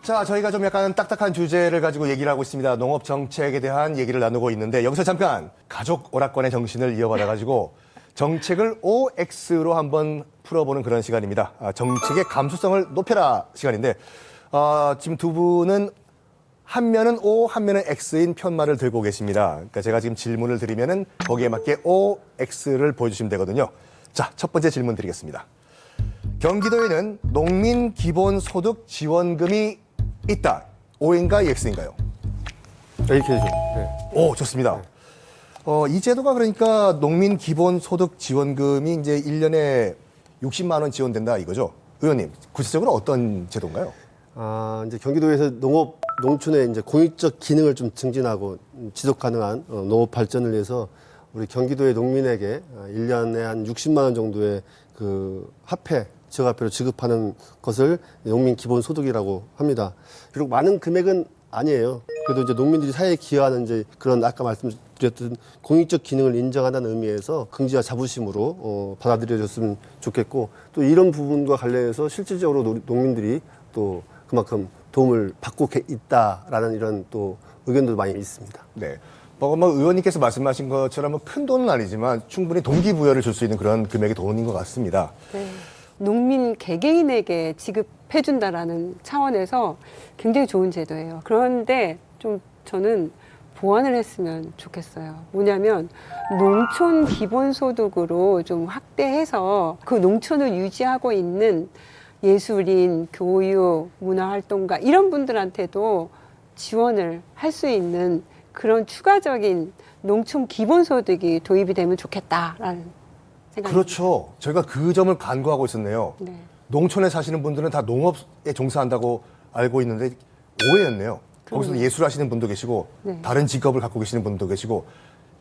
자, 저희가 좀 약간 딱딱한 주제를 가지고 얘기를 하고 있습니다. 농업 정책에 대한 얘기를 나누고 있는데 여기서 잠깐 가족 오락관의 정신을 이어받아가지고 정책을 OX로 한번 풀어보는 그런 시간입니다. 정책의 감수성을 높여라 시간인데 지금 두 분은 한 면은 O, 한 면은 X인 편말을 들고 계십니다. 그러니까 제가 지금 질문을 드리면은 거기에 맞게 OX를 보여주시면 되거든요. 자, 첫 번째 질문 드리겠습니다. 경기도에는 농민 기본소득 지원금이 있다. O인가 X인가요? 이렇게 해줘. 네. 오, 좋습니다. 이 제도가 그러니까 농민 기본소득 지원금이 이제 1년에 60만 원 지원된다 이거죠? 의원님, 구체적으로 어떤 제도인가요? 이제 경기도에서 농촌의 이제 공익적 기능을 좀 증진하고 지속 가능한 농업 발전을 위해서 우리 경기도의 농민에게 1년에 한 60만 원 정도의 그 지역화폐로 지급하는 것을 농민 기본소득이라고 합니다. 비록 많은 금액은 아니에요. 그래도 이제 농민들이 사회에 기여하는 이제 그런 아까 말씀드렸던 공익적 기능을 인정한다는 의미에서 긍지와 자부심으로 받아들여졌으면 좋겠고 또 이런 부분과 관련해서 실질적으로 농민들이 또 그만큼 도움을 받고 있다라는 이런 또 의견도 많이 있습니다. 네. 뭐 의원님께서 말씀하신 것처럼 큰 돈은 아니지만 충분히 동기부여를 줄 수 있는 그런 금액의 돈인 것 같습니다. 네. 농민 개개인에게 지급해준다라는 차원에서 굉장히 좋은 제도예요. 그런데 좀 저는 보완을 했으면 좋겠어요. 뭐냐면 농촌 기본소득으로 좀 확대해서 그 농촌을 유지하고 있는 예술인, 교육, 문화활동가 이런 분들한테도 지원을 할 수 있는 그런 추가적인 농촌 기본소득이 도입이 되면 좋겠다라는 생각입니다. 그렇죠. 저희가 그 점을 간구하고 있었네요. 네. 농촌에 사시는 분들은 다 농업에 종사한다고 알고 있는데 오해였네요. 거기서 예술하시는 분도 계시고 네. 다른 직업을 갖고 계시는 분도 계시고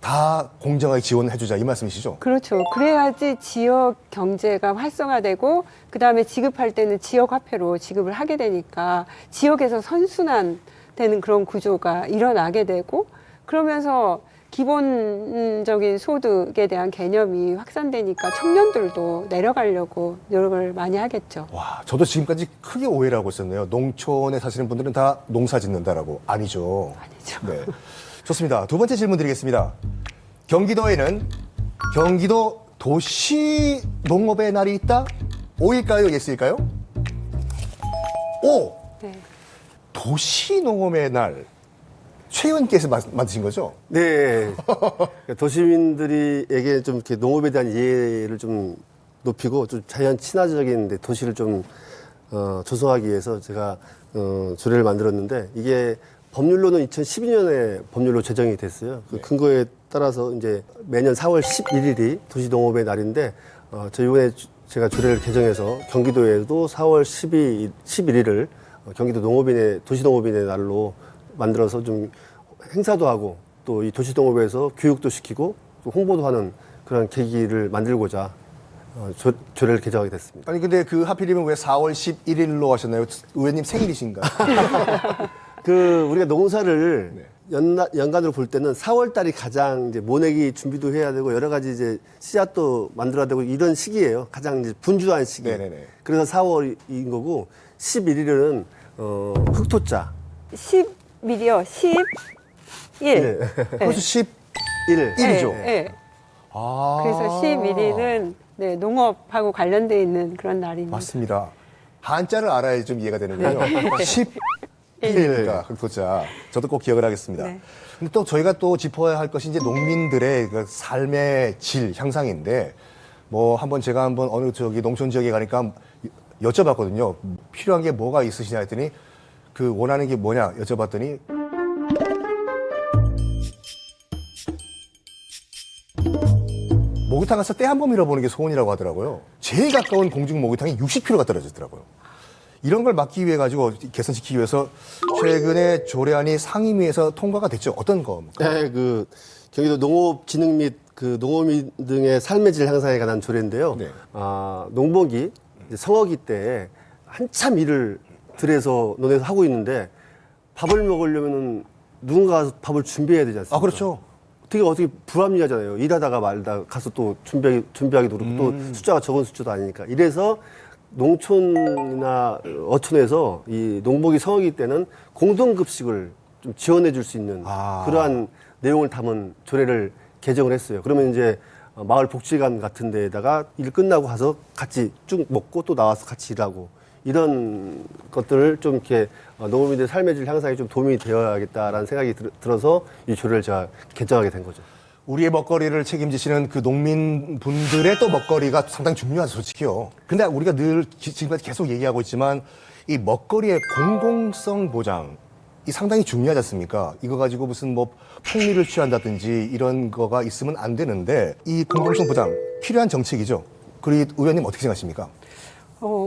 다 공정하게 지원해주자 이 말씀이시죠? 그렇죠. 그래야지 지역 경제가 활성화되고 그다음에 지급할 때는 지역 화폐로 지급을 하게 되니까 지역에서 선순환 되는 그런 구조가 일어나게 되고 그러면서 기본적인 소득에 대한 개념이 확산되니까 청년들도 내려가려고 노력을 많이 하겠죠. 와, 저도 지금까지 크게 오해를 하고 있었네요. 농촌에 사시는 분들은 다 농사 짓는다라고. 아니죠. 아니죠. 네. 좋습니다. 두 번째 질문 드리겠습니다. 경기도에는 경기도 도시 농업의 날이 있다? O일까요? X일까요? O! 네. 도시 농업의 날. 최 의원께서 만드신 거죠? 네. 도시민들에게 좀 이렇게 농업에 대한 이해를 좀 높이고 좀 자연 친화적인 도시를 좀 조성하기 위해서 제가 조례를 만들었는데 이게 법률로는 2012년에 법률로 제정이 됐어요. 그 근거에 따라서 이제 매년 4월 11일이 도시농업의 날인데 저 이번에 제가 조례를 개정해서 경기도에도 4월 11일을 경기도 도시농업인의 날로 만들어서 좀 행사도 하고 또 이 도시농업에서 교육도 시키고 또 홍보도 하는 그런 계기를 만들고자 조례를 개정하게 됐습니다. 아니, 근데 그 하필이면 왜 4월 11일로 하셨나요? 의원님 생일이신가? 우리가 농사를 연간으로 볼 때는 4월 달이 가장 이제 모내기 준비도 해야 되고 여러 가지 이제 씨앗도 만들어야 되고 이런 시기예요. 가장 이제 분주한 시기. 네네네. 그래서 4월인 거고 11일은 흑토자. 10일이요. 11. 네. 그래서 11일이죠. 네. 아. 그래서 11일은 네, 농업하고 관련돼 있는 그런 날입니다. 맞습니다. 한자를 알아야 좀 이해가 되는데요. 11일가 흑토자. 저도 꼭 기억을 하겠습니다. 네. 근데 또 저희가 또 짚어야 할 것이 이제 농민들의 그 삶의 질 향상인데 한번 제가 어느 농촌 지역에 가니까 여쭤봤거든요. 필요한 게 뭐가 있으시냐 했더니 그 원하는 게 뭐냐 여쭤봤더니 목욕탕 가서 때 한 번 밀어보는 게 소원이라고 하더라고요. 제일 가까운 공중 목욕탕이 60km가 떨어지더라고요. 이런 걸 막기 위해 가지고 개선시키기 위해서 최근에 조례안이 상임위에서 통과가 됐죠. 어떤 겁니까? 네, 경기도 농업진흥 및 농어민 등의 삶의 질 향상에 관한 조례인데요. 네. 농번기, 성어기 때 한참 일을 들여서 논에서 하고 있는데 밥을 먹으려면은 누군가 밥을 준비해야 되지 않습니까? 아, 그렇죠. 어떻게 불합리하잖아요. 일하다가 말다 가서 또 준비하기도 그렇고 또 숫자가 적은 숫자도 아니니까. 이래서 농촌이나 어촌에서 이 농복이 성하기 때는 공동급식을 좀 지원해 줄 수 있는 그러한 내용을 담은 조례를 개정을 했어요. 그러면 이제 마을 복지관 같은 데에다가 일 끝나고 가서 같이 쭉 먹고 또 나와서 같이 일하고 이런 것들을 좀 이렇게 농업인들의 삶의 질 향상에 좀 도움이 되어야겠다라는 생각이 들어서 이 조례를 제가 개정하게 된 거죠. 우리의 먹거리를 책임지시는 그 농민분들의 또 먹거리가 상당히 중요하죠, 솔직히요. 근데 우리가 늘 지금까지 계속 얘기하고 있지만 이 먹거리의 공공성 보장, 이 상당히 중요하지 않습니까? 이거 가지고 무슨 뭐 폭리를 취한다든지 이런 거가 있으면 안 되는데 이 공공성 보장 필요한 정책이죠. 그리고 의원님 어떻게 생각하십니까?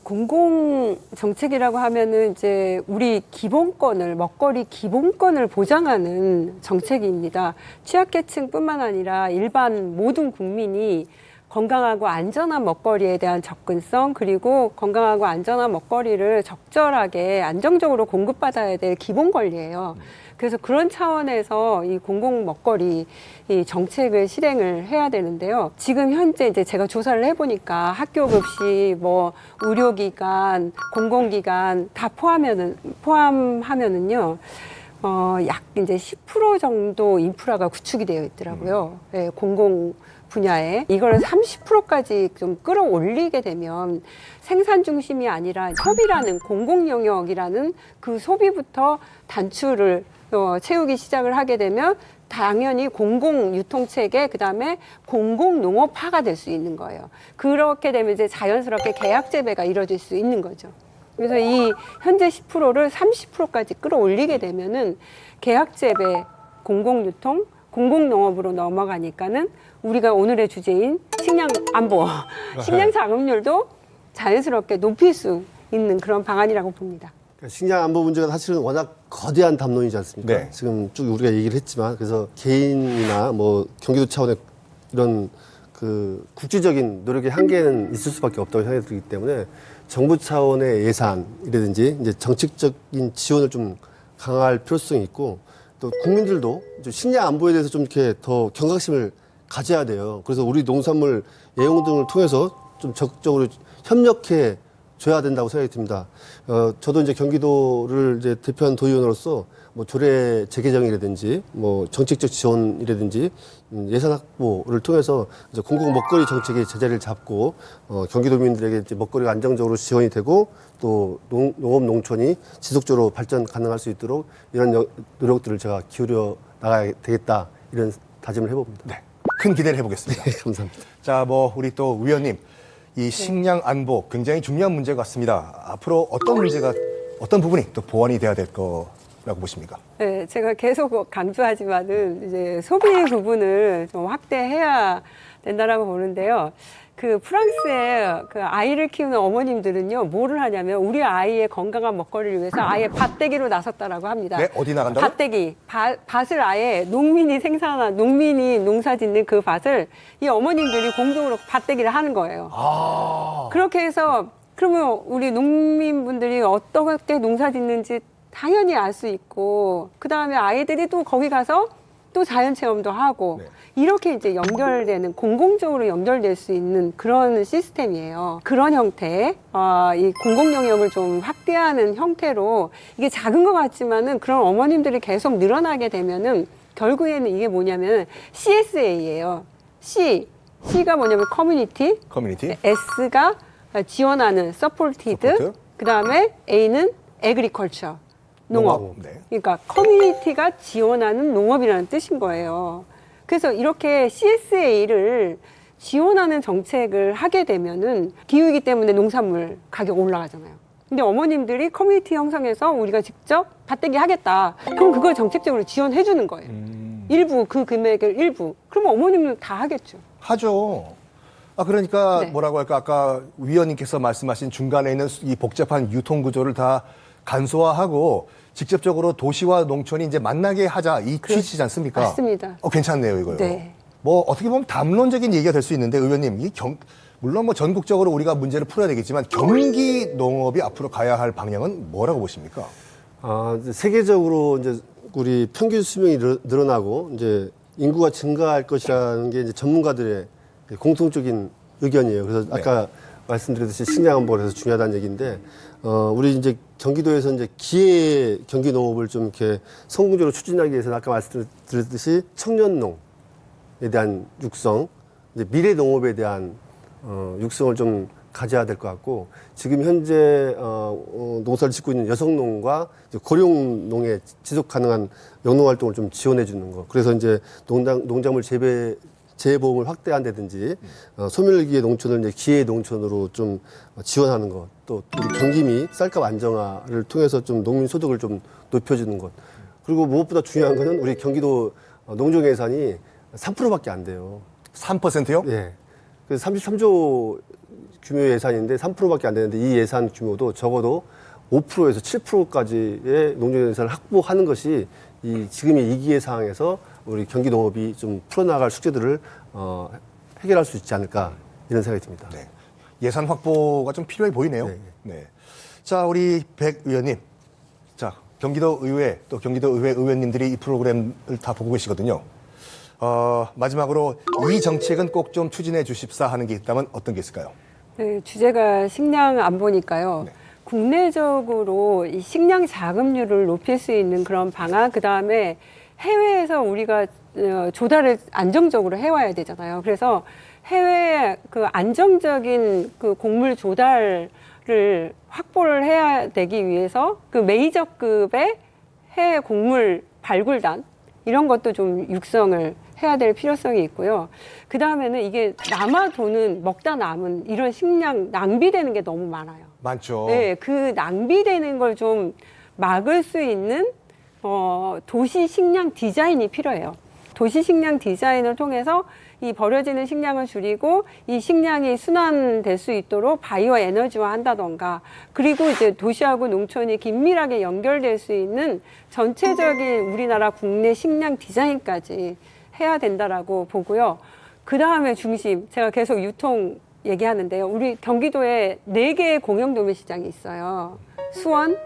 공공 정책이라고 하면은 이제 우리 기본권을, 먹거리 기본권을 보장하는 정책입니다. 취약계층뿐만 아니라 일반 모든 국민이 건강하고 안전한 먹거리에 대한 접근성, 그리고 건강하고 안전한 먹거리를 적절하게 안정적으로 공급받아야 될 기본 권리예요. 그래서 그런 차원에서 이 공공 먹거리 이 정책을 실행을 해야 되는데요. 지금 현재 이제 제가 조사를 해보니까 학교 급식, 뭐 의료기관, 공공기관 다 포함하면은요. 약 이제 10% 정도 인프라가 구축이 되어 있더라고요. 예, 공공 분야에 이걸 30%까지 좀 끌어올리게 되면 생산 중심이 아니라 소비라는 공공 영역이라는 그 소비부터 단추를 채우기 시작을 하게 되면 당연히 공공 유통체계 그다음에 공공 농업화가 될 수 있는 거예요. 그렇게 되면 이제 자연스럽게 계약 재배가 이루어질 수 있는 거죠. 그래서 이 현재 10%를 30%까지 끌어올리게 되면은 계약 재배, 공공 유통, 공공 농업으로 넘어가니까는 우리가 오늘의 주제인 식량 안보, 식량 자급률도 자연스럽게 높일 수 있는 그런 방안이라고 봅니다. 식량 안보 문제가 사실은 워낙 거대한 담론이지 않습니까? 네. 지금 쭉 우리가 얘기를 했지만 그래서 개인이나 뭐 경기도 차원의 이런 그 국제적인 노력의 한계는 있을 수밖에 없다고 생각이 들기 때문에 정부 차원의 예산이라든지 이제 정책적인 지원을 좀 강화할 필요성이 있고 또 국민들도 좀 식량 안보에 대해서 좀 이렇게 더 경각심을 가져야 돼요. 그래서 우리 농산물 예용 등을 통해서 좀 적극적으로 협력해 줘야 된다고 생각이 듭니다. 저도 이제 경기도를 이제 대표한 도의원으로서 뭐 조례 재개정이라든지 뭐 정책적 지원이라든지 예산 확보를 통해서 이제 공공 먹거리 정책의 제자리를 잡고 경기도민들에게 이제 먹거리가 안정적으로 지원이 되고 또 농업 농촌이 지속적으로 발전 가능할 수 있도록 이런 노력들을 제가 기울여 나가야 되겠다 이런 다짐을 해봅니다. 네. 큰 기대를 해보겠습니다. 감사합니다. 자, 뭐 우리 또 위원님 이 식량 안보 굉장히 중요한 문제 같습니다. 앞으로 어떤 부분이 또 보완이 돼야 될 거라고 보십니까? 네, 제가 계속 강조하지만은 이제 소비 부분을 좀 확대해야 된다라고 보는데요. 그 프랑스의 그 아이를 키우는 어머님들은요, 뭐를 하냐면 우리 아이의 건강한 먹거리를 위해서 아예 밭대기로 나섰다라고 합니다. 네, 어디 나간다고? 밭대기, 밭을 아예 농민이 농사짓는 그 밭을 이 어머님들이 공동으로 밭대기를 하는 거예요. 그렇게 해서 그러면 우리 농민분들이 어떻게 농사짓는지 당연히 알 수 있고, 그 다음에 아이들이 또 거기 가서 또 자연 체험도 하고, 네. 이렇게 이제 연결되는, 공공적으로 연결될 수 있는 그런 시스템이에요. 그런 형태, 이 공공 영역을 좀 확대하는 형태로, 이게 작은 것 같지만은 그런 어머님들이 계속 늘어나게 되면은 결국에는 이게 뭐냐면 CSA예요. C가 뭐냐면 커뮤니티, S가 지원하는 서포티드, 그 다음에 A는 에그리컬처, 농업. 네. 그러니까 커뮤니티가 지원하는 농업이라는 뜻인 거예요. 그래서 이렇게 CSA를 지원하는 정책을 하게 되면은 기후이기 때문에 농산물 가격 올라가잖아요. 근데 어머님들이 커뮤니티 형성해서 우리가 직접 밭대기 하겠다. 그럼 그걸 정책적으로 지원해 주는 거예요. 일부, 그 금액을 일부. 그러면 어머님은 다 하겠죠. 하죠. 그러니까 네. 뭐라고 할까? 아까 위원님께서 말씀하신 중간에 있는 이 복잡한 유통 구조를 다 간소화하고 직접적으로 도시와 농촌이 이제 만나게 하자 이 취지지 않습니까? 맞습니다. 괜찮네요, 이거요. 네. 뭐 어떻게 보면 담론적인 얘기가 될 수 있는데 의원님, 물론 뭐 전국적으로 우리가 문제를 풀어야 되겠지만 경기 농업이 앞으로 가야 할 방향은 뭐라고 보십니까? 이제 세계적으로 이제 우리 평균 수명이 늘어나고 이제 인구가 증가할 것이라는 게 이제 전문가들의 공통적인 의견이에요. 그래서 네. 아까 말씀드렸듯이 식량 안보가 그래서 중요하다는 얘기인데, 우리 이제 경기도에서 이제 기회 경기 농업을 좀 이렇게 성공적으로 추진하기 위해서는 아까 말씀드렸듯이 청년농에 대한 육성, 이제 미래 농업에 대한 육성을 좀 가져야 될 것 같고, 지금 현재 농사를 짓고 있는 여성농과 이제 고령농의 지속 가능한 영농 활동을 좀 지원해 주는 거. 그래서 이제 농작물 재보험을 확대한다든지 소멸기의 농촌을 이제 기회 농촌으로 좀 지원하는 것. 또 우리 경기미 쌀값 안정화를 통해서 좀 농민 소득을 좀 높여주는 것. 그리고 무엇보다 중요한 거는 우리 경기도 농종 예산이 3%밖에 안 돼요. 3%요? 예. 그래서 33조 규모 예산인데 3%밖에 안 되는데 이 예산 규모도 적어도 5%에서 7%까지의 농종 예산을 확보하는 것이 이 지금의 위기의 상황에서 우리 경기 농업이 좀 풀어나갈 숙제들을 해결할 수 있지 않을까 이런 생각이 듭니다. 네. 예산 확보가 좀 필요해 보이네요. 네. 네. 자, 우리 백 의원님. 자, 경기도 의회 또 경기도 의회 의원님들이 이 프로그램을 다 보고 계시거든요. 마지막으로 이 정책은 꼭 좀 추진해 주십사 하는 게 있다면 어떤 게 있을까요? 네, 주제가 식량 안보니까요. 네. 국내적으로 이 식량 자급률을 높일 수 있는 그런 방안, 그 다음에 해외에서 우리가 조달을 안정적으로 해와야 되잖아요. 그래서 해외 그 안정적인 그 곡물 조달을 확보를 해야 되기 위해서 그 메이저급의 해외 곡물 발굴단 이런 것도 좀 육성을 해야 될 필요성이 있고요. 그 다음에는 이게 남아도는 먹다 남은 이런 식량 낭비되는 게 너무 많아요. 많죠. 네, 그 낭비되는 걸 좀 막을 수 있는 도시 식량 디자인이 필요해요. 도시 식량 디자인을 통해서 이 버려지는 식량을 줄이고 이 식량이 순환될 수 있도록 바이오 에너지화 한다던가, 그리고 이제 도시하고 농촌이 긴밀하게 연결될 수 있는 전체적인 우리나라 국내 식량 디자인까지 해야 된다라고 보고요. 그 다음에 중심, 제가 계속 유통 얘기하는데요. 우리 경기도에 4개의 공영도매시장이 있어요. 수원,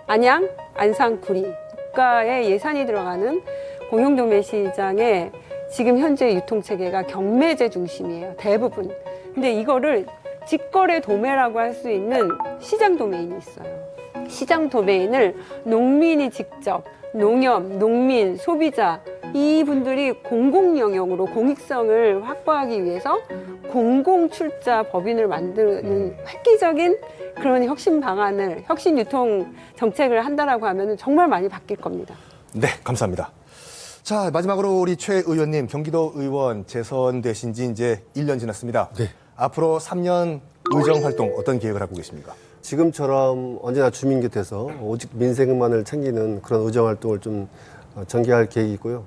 안양, 안산, 구리. 국가의 예산이 들어가는 공영도매시장에 지금 현재 유통체계가 경매제 중심이에요. 대부분. 근데 이거를 직거래 도매라고 할 수 있는 시장 도메인이 있어요. 시장 도메인을 농민이 직접, 농협, 농민, 소비자 이분들이 공공 영역으로 공익성을 확보하기 위해서 공공 출자 법인을 만드는 획기적인 그런 혁신 방안을, 혁신 유통 정책을 한다라고 하면 정말 많이 바뀔 겁니다. 네, 감사합니다. 자, 마지막으로 우리 최 의원님, 경기도 의원 재선되신 지 이제 1년 지났습니다. 네. 앞으로 3년 의정 활동 어떤 계획을 하고 계십니까? 지금처럼 언제나 주민 곁에서 오직 민생만을 챙기는 그런 의정 활동을 좀 전개할 계획이고요.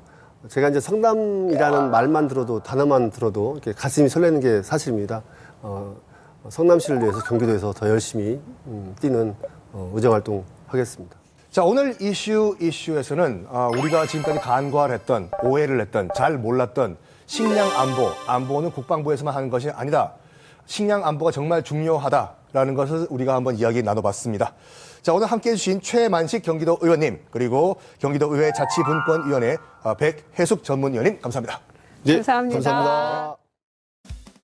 제가 이제 성남이라는 말만 들어도, 단어만 들어도 이렇게 가슴이 설레는 게 사실입니다. 성남시를 위해서 경기도에서 더 열심히 뛰는 의정 활동 하겠습니다. 자, 오늘 이슈에서는 우리가 지금까지 간과를 했던, 오해를 했던, 잘 몰랐던 식량 안보는 국방부에서만 하는 것이 아니다. 식량 안보가 정말 중요하다라는 것을 우리가 한번 이야기 나눠봤습니다. 자, 오늘 함께해 주신 최만식 경기도 의원님, 그리고 경기도 의회 자치분권위원회 백혜숙 전문위원님, 감사합니다. 네, 감사합니다. 감사합니다.